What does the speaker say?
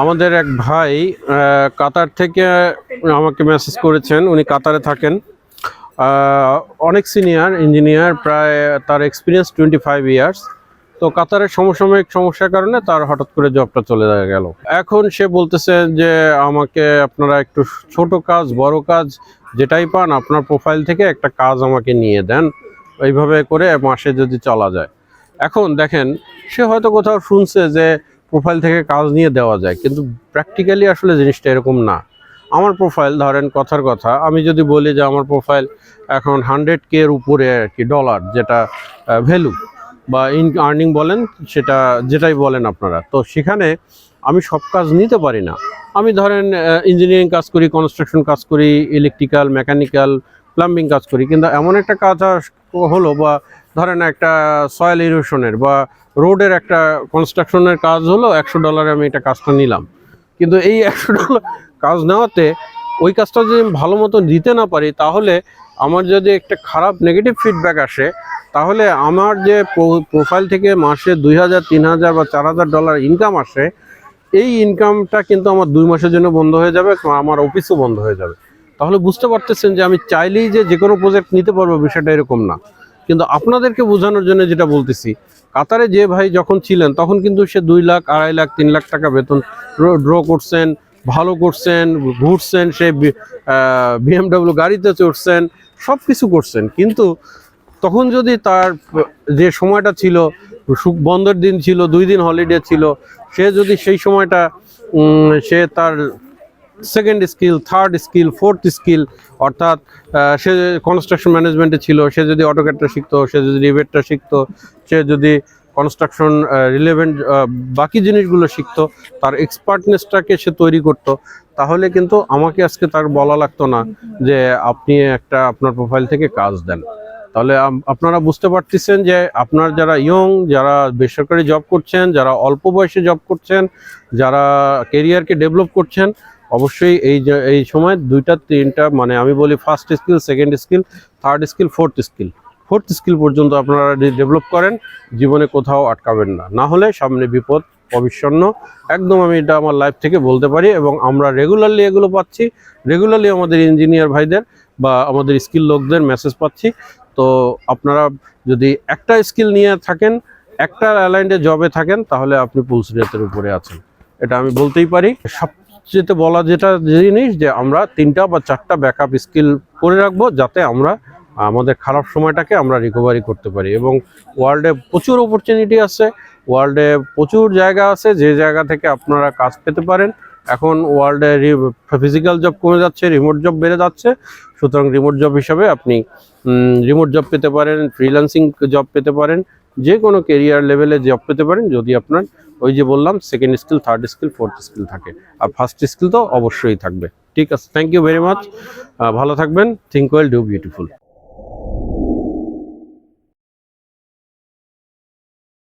আমাদের এক ভাই কাতার থেকে আমাকে মেসেজ করেছেন। উনি কাতারে থাকেন, অনেক সিনিয়র ইঞ্জিনিয়ার, প্রায় তার এক্সপিরিয়েন্স 25 ইয়ার্স। তো কাতারের সমসাময়িক সমস্যার কারণে তার হঠাৎ করে জবটা চলে গেল। এখন সে বলতেছে যে আমাকে আপনারা একটু ছোট কাজ বড় কাজ যেটাই পান আপনার প্রোফাইল থেকে একটা কাজ আমাকে নিয়ে দেন, এইভাবে করে মাসে যদি চলা যায়। এখন দেখেন, সে হয়তো কোথাও শুনছে যে প্রোফাইল থেকে কাজ নিয়ে দেওয়া যায়, কিন্তু প্র্যাকটিক্যালি আসলে জিনিসটা এরকম না। আমার প্রোফাইল ধরেন, কথার কথা আমি যদি বলি যে আমার প্রোফাইল এখন 100K এর উপরে আর কি, ডলার, যেটা ভ্যালু বা আর্নিং বলেন, সেটা যেটাই বলেন আপনারা, তো সেখানে আমি সব কাজ নিতে পারি না। আমি ধরেন ইঞ্জিনিয়ারিং কাজ করি, কনস্ট্রাকশন কাজ করি, ইলেকট্রিক্যাল, মেকানিক্যাল, প্লাম্বিং কাজ করি, কিন্তু এমন একটা কাজ হলো, বা ধরেন একটা সয়েল ইরোশনের বা রোডের একটা কনস্ট্রাকশনের কাজ হলো, $100 আমি এটা কাজটা নিলাম। কিন্তু এই $100 কাজ নেওয়াতে ওই কাজটা যদি আমি ভালো মতো দিতে না পারি, তাহলে আমার যদি একটা খারাপ নেগেটিভ ফিডব্যাক আসে, তাহলে আমার যে প্রোফাইল থেকে মাসে $2000, $3000 বা $4000 ইনকাম আসে, এই ইনকামটা কিন্তু আমার 2 মাসের জন্য বন্ধ হয়ে যাবে, আমার অফিসও বন্ধ হয়ে যাবে। তাহলে বুঝতে পারতেছেন যে আমি চাইলেই যে কোনো প্রজেক্ট নিতে পারবো, বিষয়টা এরকম না। কিন্তু আপনাদেরকে বোঝানোর জন্য যেটা বলতেছি, কাতারে যে ভাই যখন ছিলেন তখন কিন্তু সে 2 লাখ, 2.5 লাখ, 3 লাখ টাকা বেতন ড্র করছেন, ভালো করছেন, ঘুরছেন, সে BMW গাড়িতে চড়ছেন, সব কিছু করছেন। কিন্তু তখন যদি তার যে সময়টা ছিল, বন্ধের দিন ছিল, 2 দিন হলিডে ছিল, সে যদি সেই সময়টা সে তার second skill, third skill, fourth skill, অর্থাৎ সে কনস্ট্রাকশন ম্যানেজমেন্টে ছিল, সে যদি অটোক্যাডটা শিখতো, সে যদি রিভেটটা শিখতো, সে যদি কনস্ট্রাকশন রিলেভেন্ট বাকি জিনিসগুলো শিখতো, তার এক্সপার্টনেসটাকে সে তৈরি করতো, তাহলে কিন্তু আমাকে আজকে তার বলা লাগতো না যে আপনি একটা আপনার প্রোফাইল থেকে কাজ দেন। তাহলে আপনারা বুঝতে পারতেছেন যে আপনার যারা ইয়ং, যারা বেসরকারি জব করছেন, যারা অল্প বয়সে জব করছেন, যারা কেরিয়ারকে ডেভেলপ করছেন, অবশ্যই এই সময় 2টা 3টা, মানে আমি বলি first skill, second skill, third skill, fourth skill পর্যন্ত আপনারা ডেভেলপ করেন, জীবনে কোথাও আটকাবেন না। না হলে সামনে বিপদ অবিচ্ছন্ন। একদম আমি এটা আমার লাইফ থেকে বলতে পারি, এবং আমরা রেগুলারলি এগুলো পাচ্ছি, রেগুলারলি আমাদের ইঞ্জিনিয়ার ভাইদের বা আমাদের স্কিল লোকদের মেসেজ পাচ্ছি। তো আপনারা যদি একটা স্কিল নিয়ে থাকেন, একটা অ্যালাইন্ডে জবে থাকেন, তাহলে আপনি পুলস রেটের উপরে আছেন, এটা আমি বলতেই পারি। সবচেয়ে বলা যেটা জিনিস, যে আমরা 3টা বা 4টা ব্যাকআপ স্কিল করে রাখবো, যাতে আমরা আমাদের খারাপ সময়টাকে আমরা রিকভারি করতে পারি। এবং ওয়ার্ল্ডে প্রচুর অপরচুনিটি আছে, ওয়ার্ল্ডে প্রচুর জায়গা আছে যে জায়গা থেকে আপনারা কাজ পেতে পারেন। এখন ওয়ার্ল্ডে ফিজিক্যাল জব কমে যাচ্ছে, রিমোট জব বেড়ে যাচ্ছে। সুতরাং রিমোট জব হিসাবে আপনি রিমোট জব পেতে পারেন, ফ্রিল্যান্সিং জব পেতে পারেন, যে কোনো কেরিয়ার লেভেলে জব পেতে পারেন, যদি আপনার ওই যে বললাম second skill, third skill, fourth skill থাকে। আর ফার্স্ট স্কিল তো অবশ্যই থাকবে। ঠিক আছে, থ্যাংক ইউ ভেরি মাচ, ভালো থাকবেন। Think well, do beautiful.